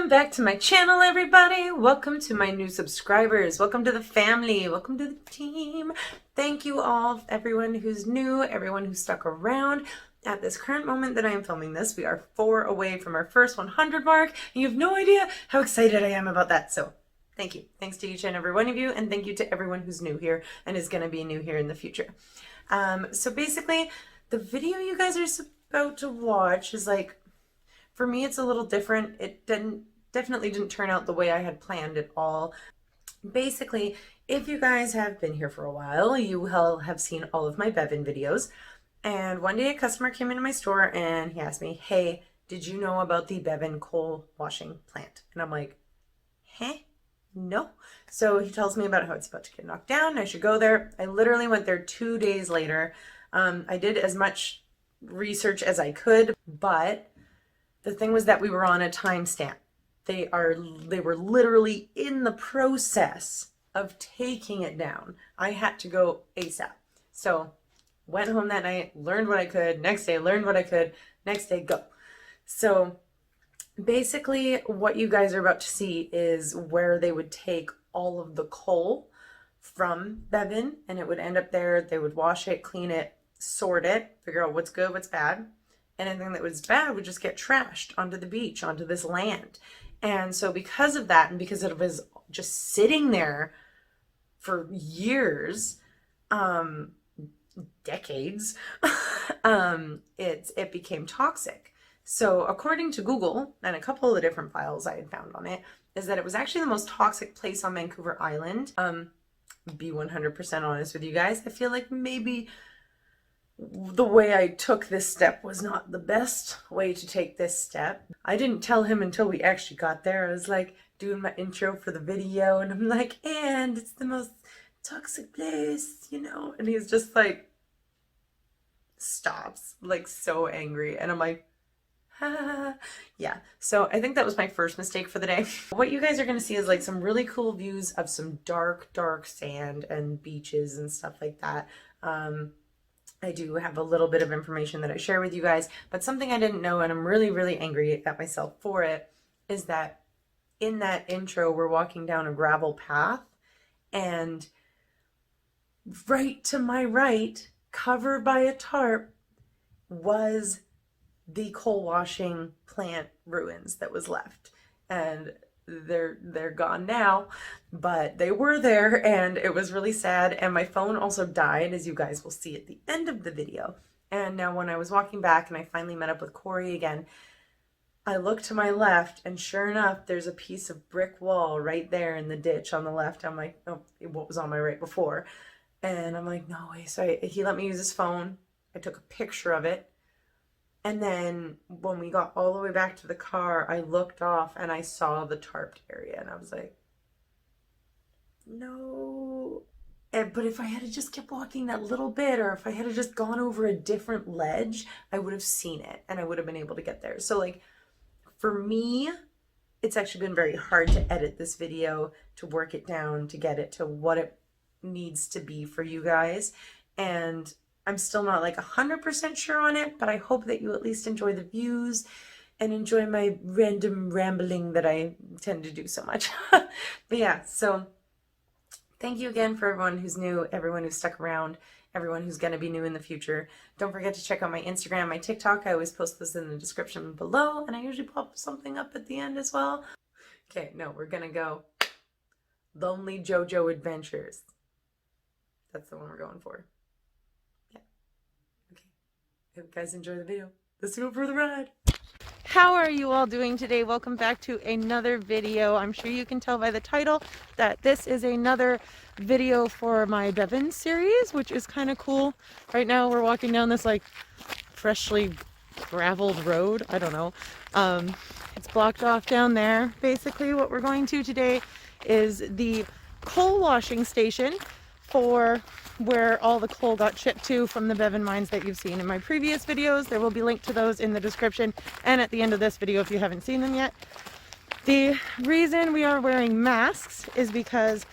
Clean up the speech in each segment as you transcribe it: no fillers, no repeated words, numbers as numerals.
Welcome back to my channel, everybody. Welcome to my new subscribers. Welcome to the family. Welcome to the team. Thank you all, everyone who's new, everyone who stuck around. At this current moment that I am filming this, we are 4 away from our first 100 mark, and you have no idea how excited I am about that. So thank you. Thanks to each and every one of you, and thank you to everyone who's new here and is going to be new here in the future. So basically, the video you guys are about to watch is like, for me, it's a little different. It definitely didn't turn out the way I had planned at all. Basically, if you guys have been here for a while, you will have seen all of my Bevan videos. And one day a customer came into my store and he asked me, hey, did you know about the Bevan coal washing plant? And I'm like, huh? No. So he tells me about how it's about to get knocked down. I should go there. I literally went there 2 days later. I did as much research as I could, but the thing was that we were on a timestamp. They were literally in the process of taking it down. I had to go ASAP. So went home that night, learned what I could. Next day, learned what I could. Next day, go. So basically what you guys are about to see is where they would take all of the coal from Bevan and it would end up there. They would wash it, clean it, sort it, figure out what's good, what's bad. And anything that was bad would just get trashed onto the beach, onto this land. And so because of that, and because it was just sitting there for years, decades, it became toxic. So according to Google, and a couple of the different files I had found on it, is that it was actually the most toxic place on Vancouver Island. Be 100% honest with you guys, I feel like maybe the way I took this step was not the best way to take this step. I didn't tell him until we actually got there. I was like doing my intro for the video and I'm like, and it's the most toxic place, you know? And he's just like, stops, like so angry. And I'm like, yeah. So I think that was my first mistake for the day. What you guys are going to see is like some really cool views of some dark, dark sand and beaches and stuff like that. I do have a little bit of information that I share with you guys, but something I didn't know, and I'm really, really angry at myself for it, is that in that intro, we're walking down a gravel path, and right to my right, covered by a tarp, was the coal washing plant ruins that was left. And they're gone now, but they were there and it was really sad. And my phone also died, as you guys will see at the end of the video. And now when I was walking back and I finally met up with Corey again, I looked to my left and sure enough, there's a piece of brick wall right there in the ditch on the left. I'm like, oh, what was on my right before? And I'm like, no way. So he let me use his phone. I took a picture of it. And then when we got all the way back to the car, I looked off and I saw the tarped area and I was like, no. But if I had just kept walking that little bit, or if I had just gone over a different ledge, I would have seen it and I would have been able to get there. So like for me, it's actually been very hard to edit this video, to work it down, to get it to what it needs to be for you guys. And I'm still not like 100% sure on it, but I hope that you at least enjoy the views and enjoy my random rambling that I tend to do so much. But yeah, so thank you again for everyone who's new, everyone who's stuck around, everyone who's going to be new in the future. Don't forget to check out my Instagram, my TikTok. I always post this in the description below, and I usually pop something up at the end as well. Okay, no, we're going to go Lonely JoJo Adventures. That's the one we're going for. Hope you guys enjoy the video. Let's go for the ride. How are you all doing today? Welcome back to another video. I'm sure you can tell by the title that this is another video for my Bevan series, which is kind of cool. Right now we're walking down this like freshly graveled road. I don't know. It's blocked off down there. Basically what we're going to today is the coal washing station for where all the coal got shipped to from the Bevan mines that you've seen in my previous videos. There will be linked to those in the description and at the end of this video if you haven't seen them yet. The reason we are wearing masks is because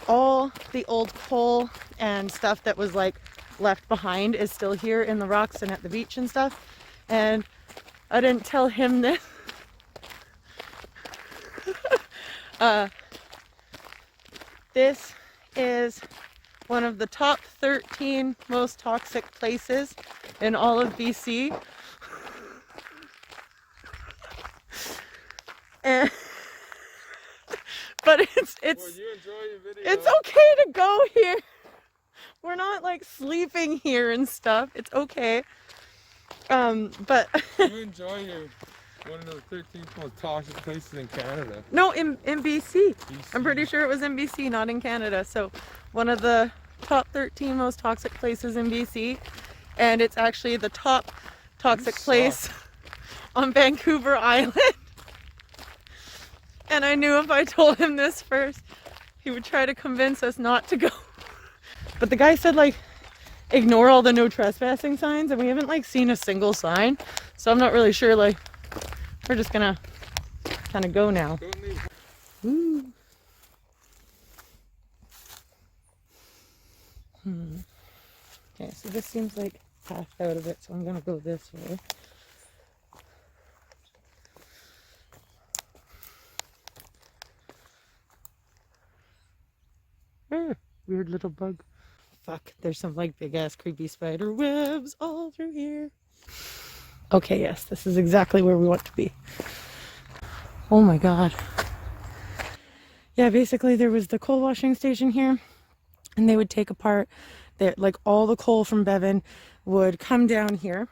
all the old coal and stuff that was like left behind is still here in the rocks and at the beach and stuff. And I didn't tell him this This is one of the top 13 most toxic places in all of BC. And but it's Well, you enjoy your video. it's okay to go here. We're not like sleeping here and stuff. It's okay. But you enjoy your one of the 13 most toxic places in Canada. no, in BC. I'm pretty sure it was in BC, not in Canada. So one of the top 13 most toxic places in BC, and it's actually the top toxic place on Vancouver Island. And I knew if I told him this first, he would try to convince us not to go. But the guy said like, ignore all the no trespassing signs, and we haven't like seen a single sign. So I'm not really sure, like, we're just gonna kind of go now. Ooh. Okay, so this seems like path out of it, so I'm gonna go this way. Weird little bug. Fuck, there's some like big ass creepy spider webs all through here. Okay, yes, this is exactly where we want to be. Oh my god. Yeah, basically there was the coal washing station here, and they would take apart that, like, all the coal from Bevan would come down here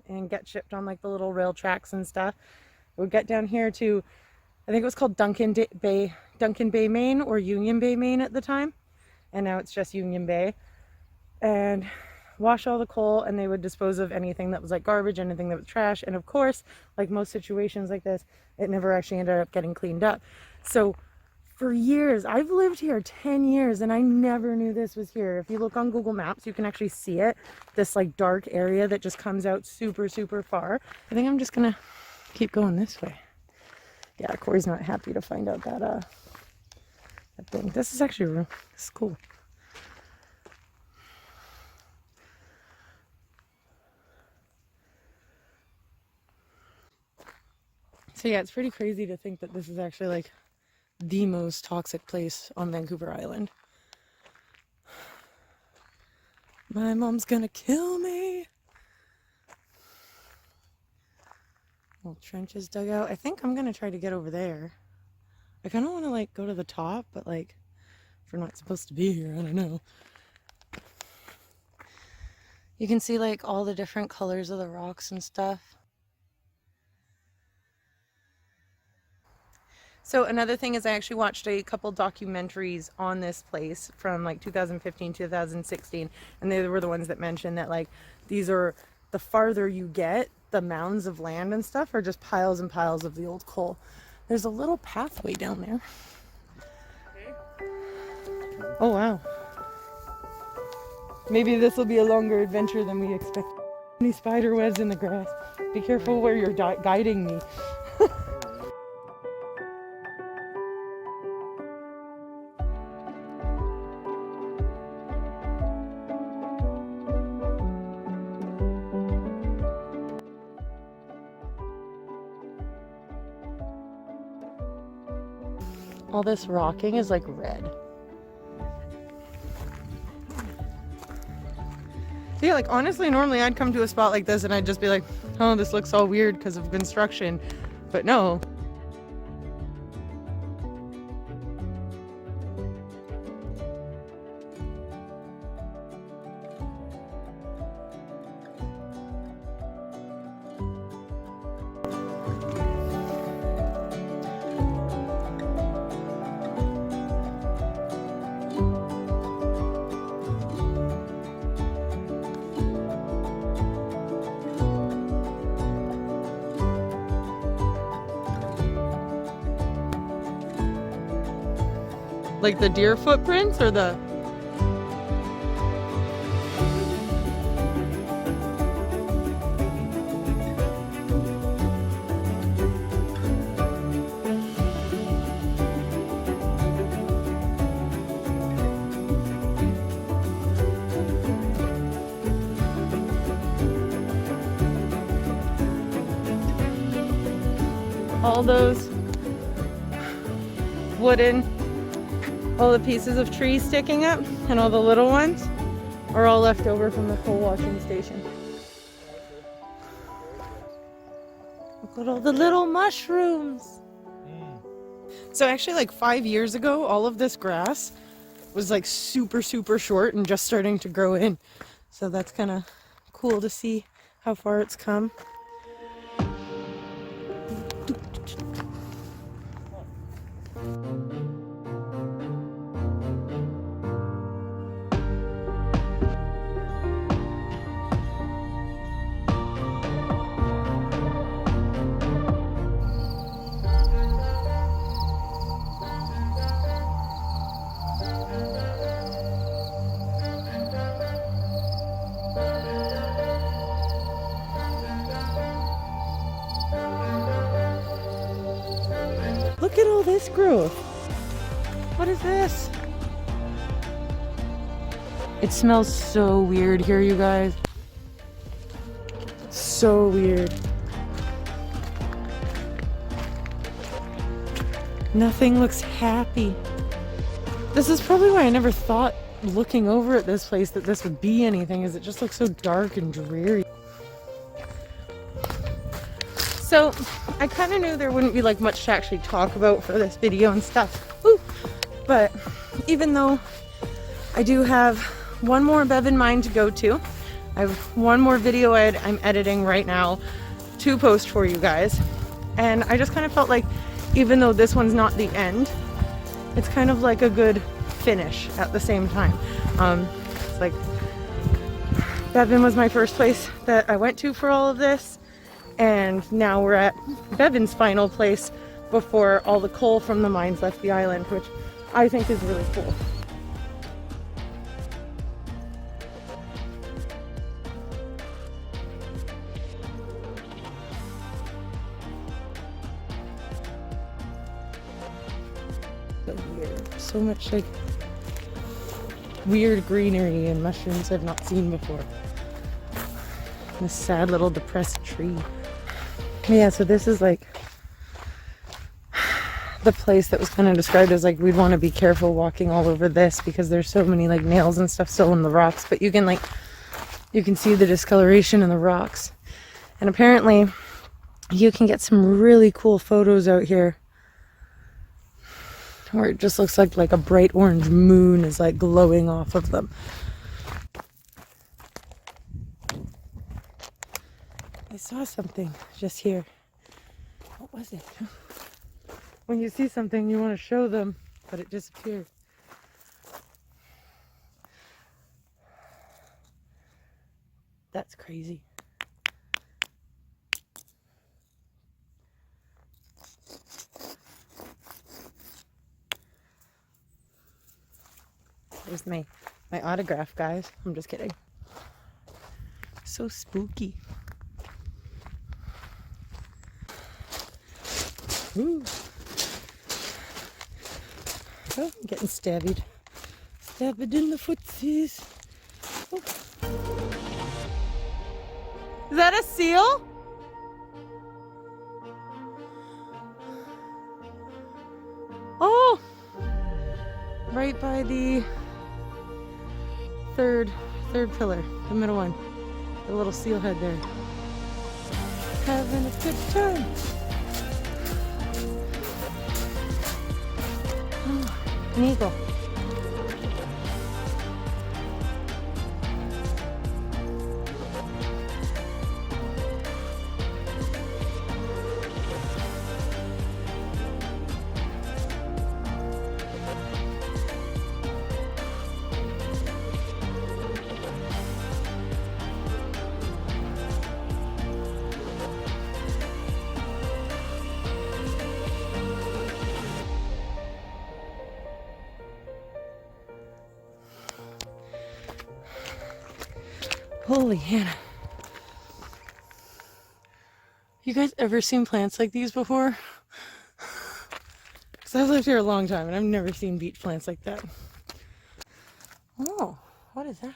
and get shipped on like the little rail tracks and stuff. It would get down here to, I think it was called Duncan Bay, Maine, or Union Bay, Maine at the time. And now it's just Union Bay. And wash all the coal, and they would dispose of anything that was like garbage, anything that was trash. And of course, like most situations like this, it never actually ended up getting cleaned up. So for years, I've lived here 10 years, and I never knew this was here. If you look on Google Maps, you can actually see it. This like dark area that just comes out super, super far. I think I'm just gonna keep going this way. Yeah, Corey's not happy to find out that that thing. This is actually this is cool. So yeah, it's pretty crazy to think that this is actually like the most toxic place on Vancouver Island. My mom's gonna kill me. Little trenches dug out. I think I'm gonna try to get over there. I kind of want to like go to the top, but like, if we're not supposed to be here, I don't know. You can see like all the different colors of the rocks and stuff. So another thing is I actually watched a couple documentaries on this place from like 2015, 2016, and they were the ones that mentioned that like these are, the farther you get, the mounds of land and stuff are just piles and piles of the old coal. There's a little pathway down there. Oh wow. Maybe this will be a longer adventure than we expect. Any spider webs in the grass. Be careful where you're guiding me. All this rocking is like red. Yeah, like honestly, normally I'd come to a spot like this and I'd just be like, oh, this looks all weird because of construction. But no. Like the deer footprints or the... all those wooden, all the pieces of trees sticking up, and all the little ones are all left over from the coal washing station. Look at all the little mushrooms. So actually, like 5 years ago, all of this grass was like super short and just starting to grow in. So that's kind of cool to see how far it's come. Look at all this growth. What is this? It smells so weird here, you guys. So weird. Nothing looks happy. This is probably why I never thought, looking over at this place, that this would be anything, is it just looks so dark and dreary. So I kind of knew there wouldn't be like much to actually talk about for this video and stuff. Woo! But even though I do have one more Bevan mine to go to, I have one more video I'm editing right now to post for you guys. And I just kind of felt like, even though this one's not the end, it's kind of like a good finish at the same time. It's like, Bevan was my first place that I went to for all of this. And now we're at Bevan's final place before all the coal from the mines left the island, which I think is really cool. So weird. So much like weird greenery and mushrooms I've not seen before. This sad little depressed tree. Yeah, so this is like the place that was kind of described as like, we'd want to be careful walking all over this because there's so many like nails and stuff still in the rocks, but you can see the discoloration in the rocks. And apparently you can get some really cool photos out here where it just looks like a bright orange moon is like glowing off of them. I saw something just here. What was it? When you see something, you want to show them, but it disappeared. That's crazy. There's my autograph, guys. I'm just kidding. So spooky. Ooh. Oh, I'm getting stabbed. Stabbed in the footsies. Oh. Is that a seal? Oh! Right by the third pillar, the middle one. The little seal head there. Having a good time. An eagle. Holy Hannah. You guys ever seen plants like these before? Because I've lived here a long time and I've never seen beach plants like that. Oh, what is that?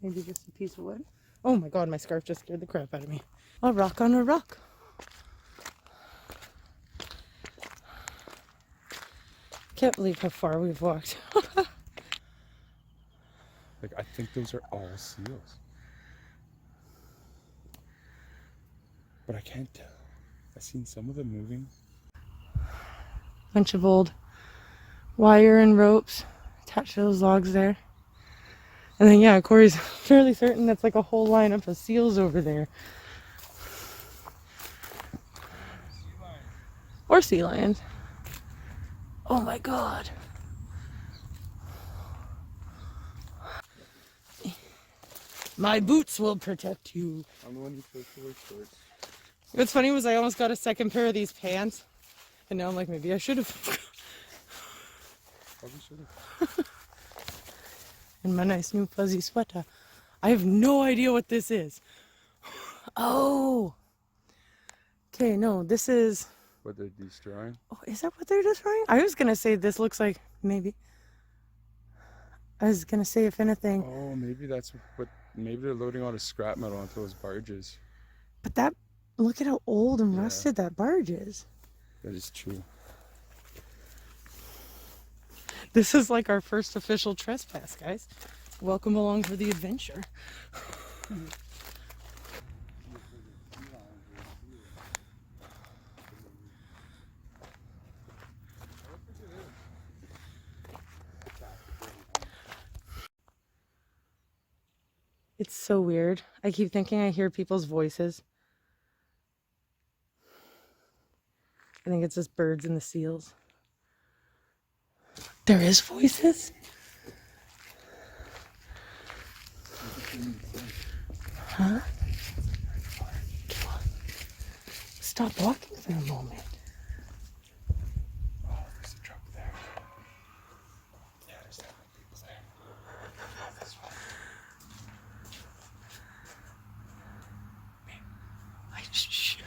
Maybe just a piece of wood? Oh my god, my scarf just scared the crap out of me. A rock on a rock. can't believe how far we've walked. Like, I think those are all seals. But I can't tell. I've seen some of them moving. Bunch of old wire and ropes attached to those logs there. And then, yeah, Corey's fairly certain that's like a whole lineup of seals over there. Or sea lions. Oh my god. My boots will protect you. I'm the one who's supposed to wear shorts. What's funny was I almost got a second pair of these pants. And now I'm like, maybe I should have. Probably should have. And my nice new fuzzy sweater. I have no idea what this is. Oh. Okay, no, this is... What they're destroying? Oh, is that what they're destroying? I was going to say this looks like, maybe. I was going to say, if anything. Oh, maybe that's what... Maybe they're loading all the scrap metal onto those barges. But that... Look at how old and rusted that barge is. That is true. This is like our first official trespass, guys. Welcome along for the adventure. It's so weird. I keep thinking I hear people's voices. I think it's just birds and the seals. There is voices? Huh? Come on. Stop walking for a moment. Oh, there's a truck there. Yeah, there's definitely people there. This way. Shh.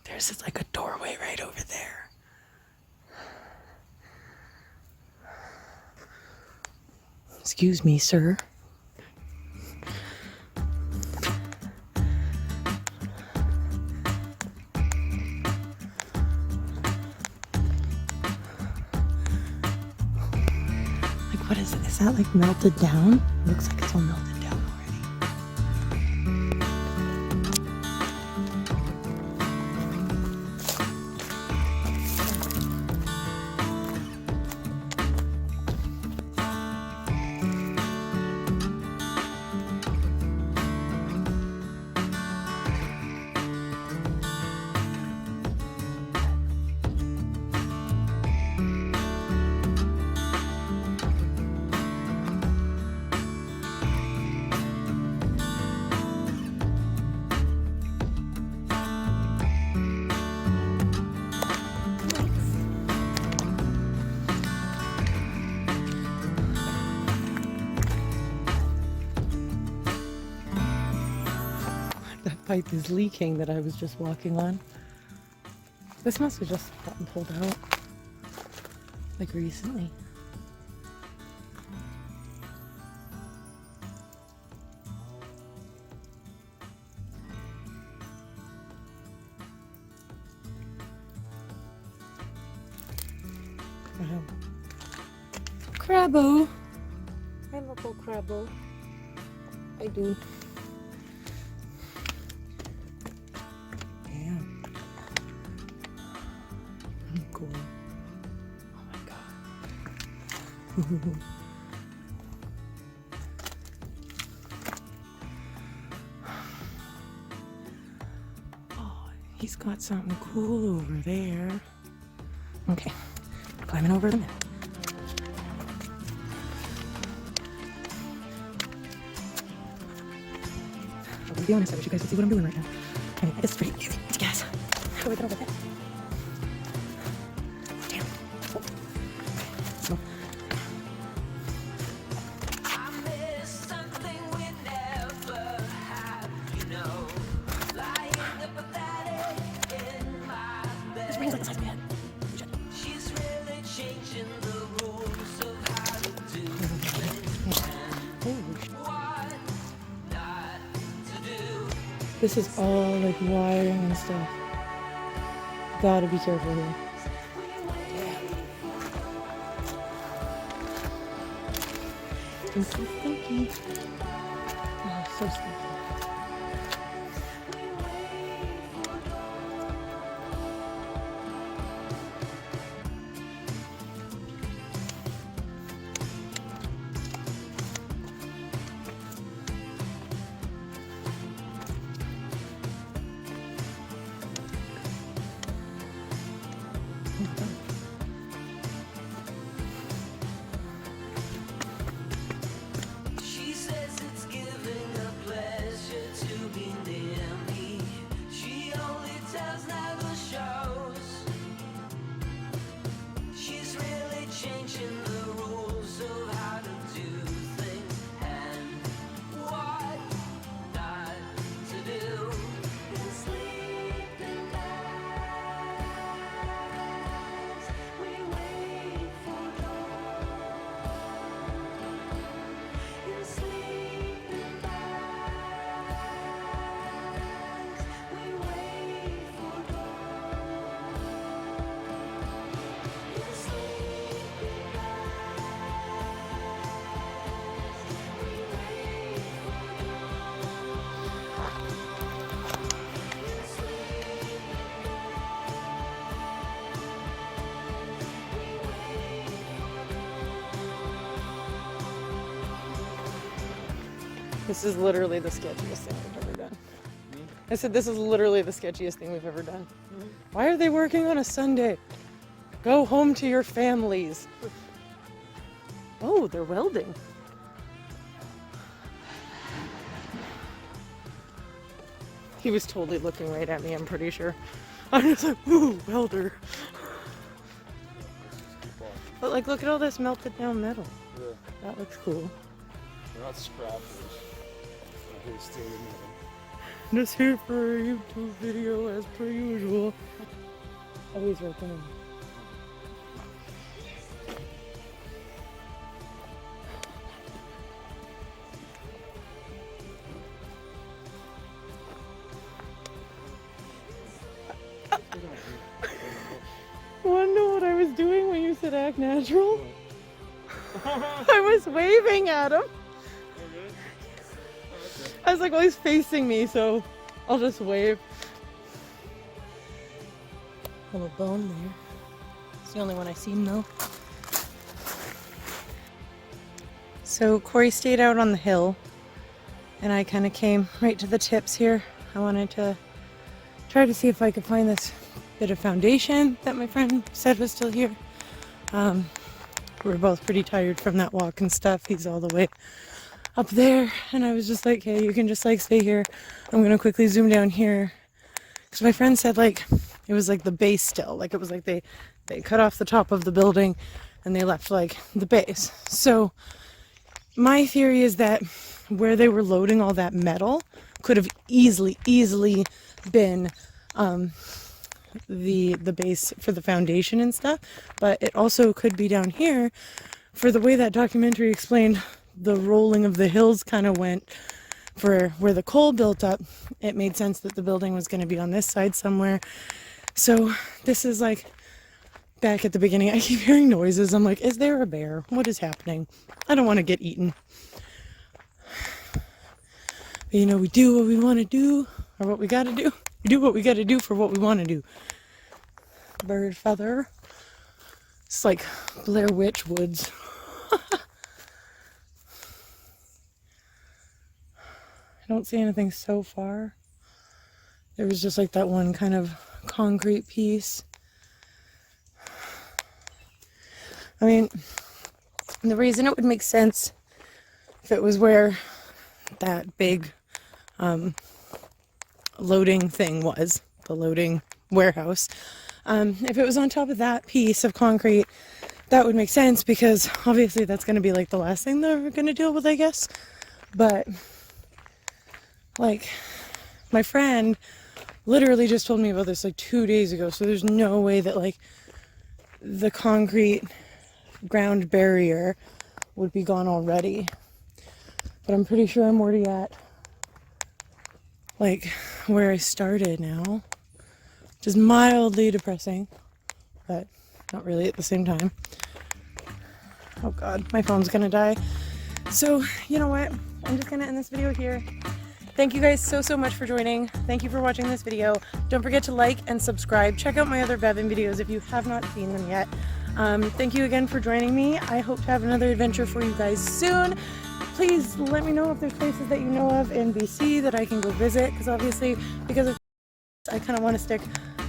There's like a doorway right over there. Excuse me, sir. Like, what is it? Is that like melted down? Looks like it's all melted down already. That pipe is leaking that I was just walking on. This must have just gotten pulled out, like recently. Wow. Crabbo! I love little Crabbo. I do. Cool. Oh my god. Oh, he's got something cool over there. Okay, climbing over the middle. I'll be honest, I wish you guys could see what I'm doing right now. I mean, it's pretty easy. It's gas. Go with it over there. Damn. Oh. So. This rain's like the size of my head. She's really changing the rules of how to do what not to do. This is all like wiring and stuff. Gotta be careful here. Stinky, stinky. Oh, so stinky. She says it's giving her pleasure to be near me. She only tells, never shows. She's really changing the rules of how to do things and what not to do. In sleeping bags, we wait for dawn. In sleeping bags, we wait for dawn. In sleeping This is literally the sketchiest thing we've ever done. I said this is literally the sketchiest thing we've ever done. Why are they working on a Sunday? Go home to your families. Oh, they're welding. He was totally looking right at me, I'm pretty sure. I'm just like, ooh, welder. But like, look at all this melted down metal. Yeah. That looks cool. They're not scrappers. They're still in there. Just here for a YouTube video as per usual. Always right there. Wanna know what I was doing when you said act natural? I was waving at him. I was like, well, he's facing me, so I'll just wave. Little bone there. It's the only one I seen though. So Corey stayed out on the hill, and I kind of came right to the tips here. I wanted to try to see if I could find this bit of foundation that my friend said was still here. We're both pretty tired from that walk and stuff. He's all the way up there, and I was just like, hey, you can just like stay here. I'm gonna quickly zoom down here, because my friend said like it was like the base still, like it was like they cut off the top of the building and they left like the base. So my theory is that where they were loading all that metal could have easily been the base for the foundation and stuff, but it also could be down here. For the way that documentary explained the rolling of the hills kind of went for where the coal built up, it made sense that the building was going to be on this side somewhere. So this is like back at the beginning. I keep hearing noises. I'm like, is there a bear? What is happening? I don't want to get eaten. But you know, we do what we want to do, or what we got to do. We do what we got to do for what we want to do. Bird feather. It's like Blair Witch Woods. I don't see anything so far. There was just like that one kind of concrete piece. I mean, the reason it would make sense if it was where that big loading thing was, the loading warehouse. If it was on top of that piece of concrete, that would make sense because obviously that's going to be like the last thing they're going to deal with, I guess. But like my friend literally just told me about this like 2 days ago, so there's no way that like the concrete ground barrier would be gone already. But I'm pretty sure I'm already at like where I started now, which is mildly depressing, but not really at the same time. Oh God, my phone's gonna die. So you know what? I'm just gonna end this video here. Thank you guys so much for joining. Thank you for watching this video. Don't forget to like and subscribe. Check out my other Bevan videos if you have not seen them yet. Thank you again for joining me. I hope to have another adventure for you guys soon. Please let me know if there's places that you know of in BC that I can go visit, because obviously because of I kind of want to stick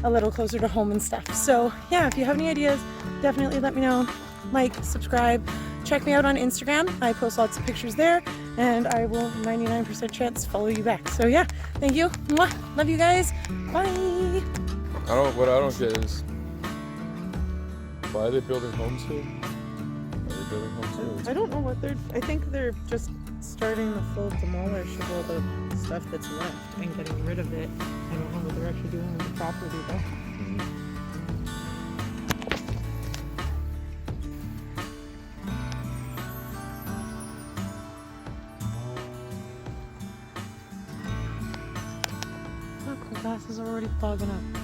a little closer to home and stuff. So yeah, if you have any ideas, definitely let me know. Like, subscribe, check me out on Instagram. I post lots of pictures there, and I will 99% chance follow you back. So yeah, thank you. Mwah. Love you guys. Bye. What I don't get is, why are they building homes here? Are they building homes here? I don't know what I think they're just starting the full demolish of all the stuff that's left and getting rid of it. I don't know what they're actually doing with the property though. Look, my glasses are already fogging up.